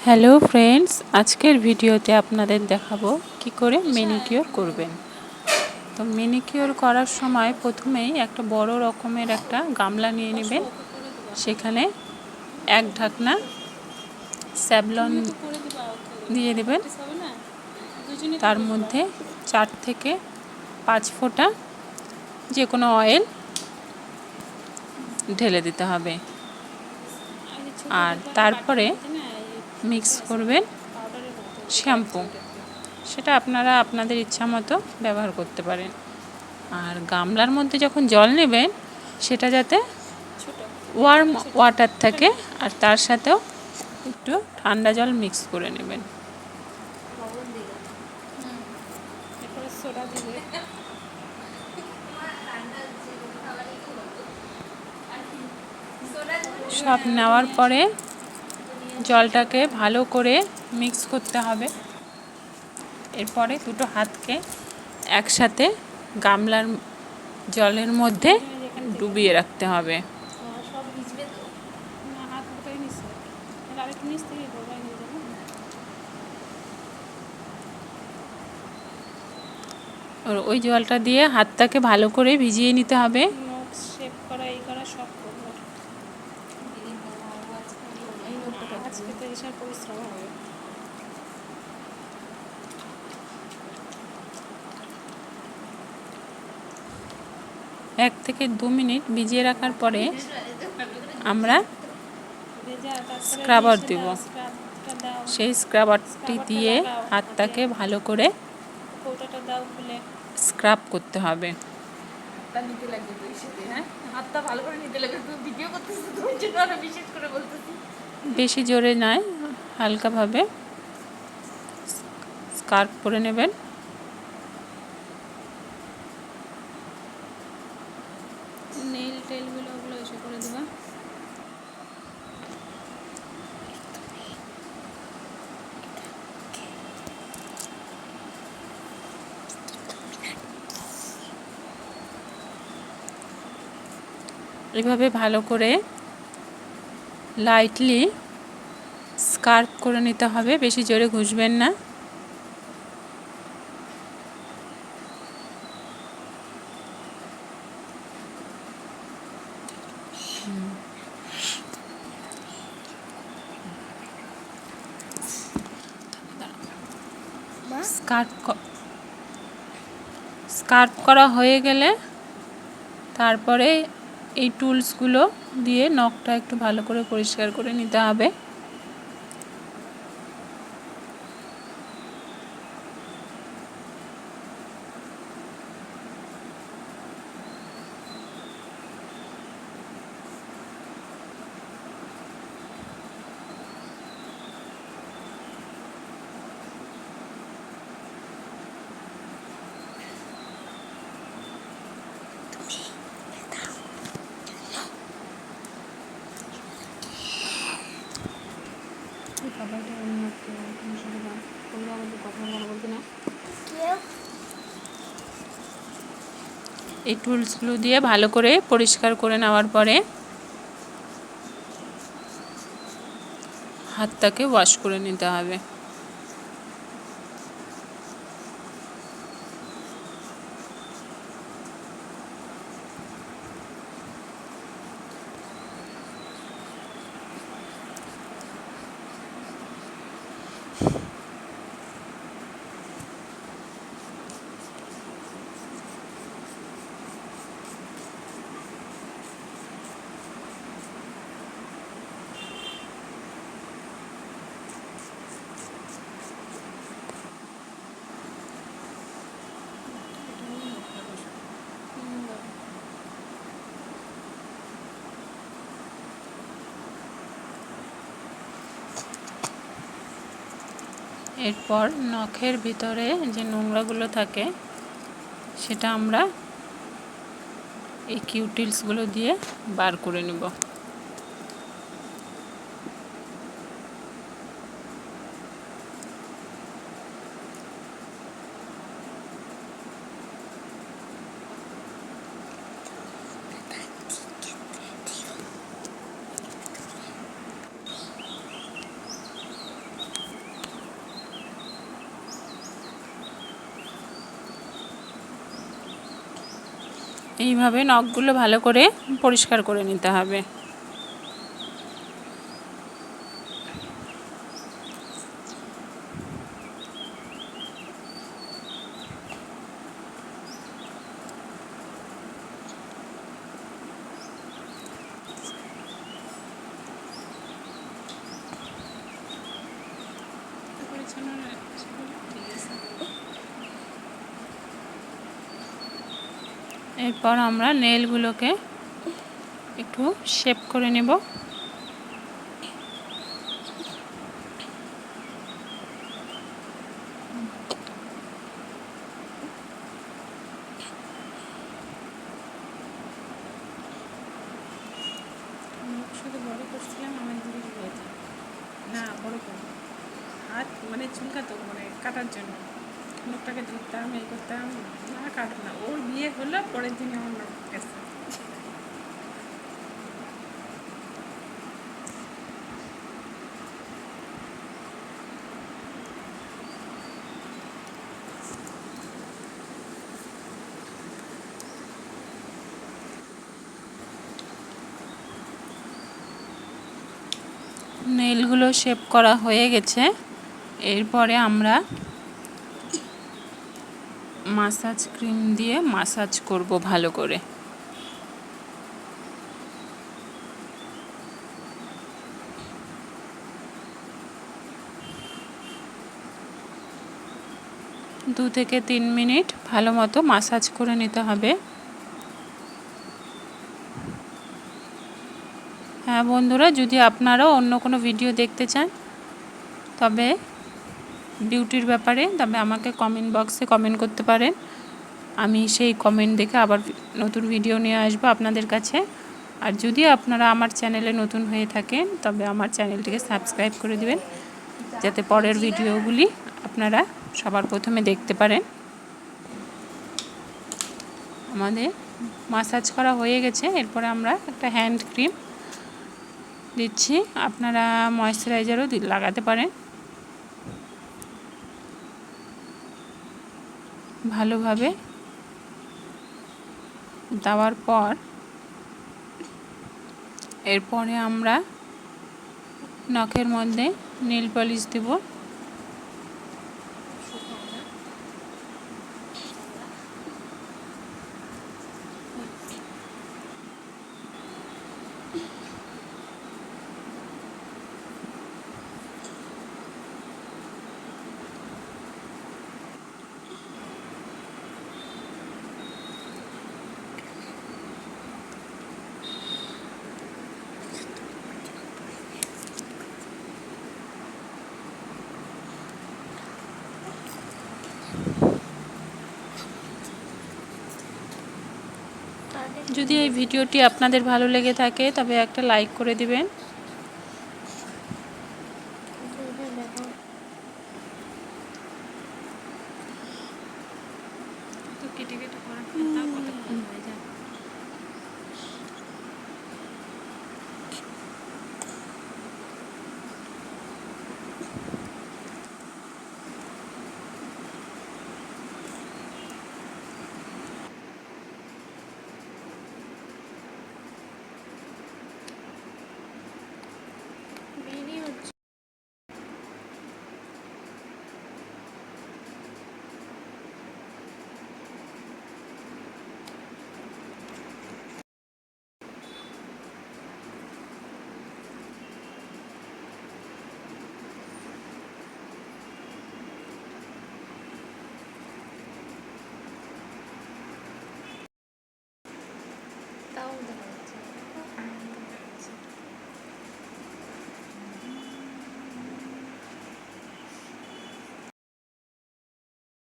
Hello friends, আজকের ভিডিওতে আপনাদের দেখাবো কি করে ম্যানিকিওর করবেন। তো ম্যানিকিওর করার সময় প্রথমেই একটা বড় রকমের একটা গামলা নিয়ে নেবেন। সেখানে এক ঢাকনা স্যাভলন দিয়ে দেবেন। তার মধ্যে 4 থেকে 5 ফোঁটা যে কোনো অয়েল ঢেলে দিতে হবে। আর তারপরে মিক্স করবেন শ্যাম্পু। সেটা আপনারা আপনাদের ইচ্ছা মতো ব্যবহার করতে পারেন। আর গামলার মধ্যে যখন জল নেবেন সেটা যাতে ওয়ার্ম ওয়াটার থাকে, আর তার সাথেও একটু ঠান্ডা জল মিক্স করে নেবেন। সব নেওয়ার পরে জলটাকে ভালো করে মিক্স করতে হবে। এরপরে দুটো হাতকে একসাথে গামলার জলের মধ্যে ডুবিয়ে রাখতে হবে। ওই জলটা দিয়ে হাতটাকে ভালো করে ভিজিয়ে নিতে হবে। এক থেকে 2 মিনিট ভিজিয়ে রাখার পরে আমরা স্ক্রাবার দেব। সেই স্ক্রাবারটি দিয়ে হাতটাকে ভালো করে স্ক্রাব করতে হবে। বেশি জোরে নয়, হালকাভাবে স্ক্রাব করে নেবেন। নেইল টেলগুলো ওগুলো এসে করে দেবেন। এভাবে ভালো করে লাইটলি স্কার্প করে নিতে হবে, বেশি জোরে ঘষবেন না। স্কার্প করা হয়ে গেলে তারপরে এই টুলসগুলো দিয়ে নখটা একটু ভালো করে পরিষ্কার করে নিতে হবে। এই টুলসগুলো দিয়ে ভালো করে পরিষ্কার করে নেওয়ার পরে হাতটাকে ওয়াশ করে নিতে হবে। এরপর নখের ভিতরে যে নোংরাগুলো থাকে সেটা আমরা এই কিউটিলসগুলো দিয়ে বার করে নেব। এইভাবে নখগুলো ভালো করে পরিষ্কার করে নিতে হবে। এরপর আমরা নেলগুলোকে একটু শেপ করে নেব। শুধু বড় করছিলাম আমার দিদি হয়েছে না বড় করে হাত মানে চুলকাতো মানে কাটার জন্য মুখটাকে ধরতাম এই করতাম না কাটো না। ওর বিয়ে হলো পরের দিনে আমার নখ গেছে। নেলগুলো শেপ করা হয়ে গেছে। এরপরে আমরা মাসাজ ক্রিম দিয়ে মাসাজ করব ভালো করে। দু থেকে 3 মিনিট ভালো মতো মাসাজ করে নিতে হবে। হ্যাঁ বন্ধুরা, যদি আপনারাও অন্য কোনো ভিডিও দেখতে চান তবে বিউটির ব্যাপারে তবে আমাকে কমেন্ট বক্সে কমেন্ট করতে পারেন। আমি সেই কমেন্ট দেখে আবার নতুন ভিডিও নিয়ে আসবো আপনাদের কাছে। আর যদি আপনারা আমার চ্যানেলে নতুন হয়ে থাকেন তবে আমার চ্যানেলটিকে সাবস্ক্রাইব করে দিবেন, যাতে পরের ভিডিওগুলি আপনারা সবার প্রথমে দেখতে পারেন। আমাদের মাসাজ করা হয়ে গেছে। এরপরে আমরা একটা হ্যান্ড ক্রিম দিচ্ছি, আপনারা ময়েশ্চারাইজারও লাগাতে পারেন। ভালোভাবে দেওয়ার পর এরপরে আমরা নখের মধ্যে নেল পলিশ দেব। যদি এই ভিডিওটি আপনাদের ভালো লেগে থাকে তবে একটা লাইক করে দিবেন। কেটে কেটে করা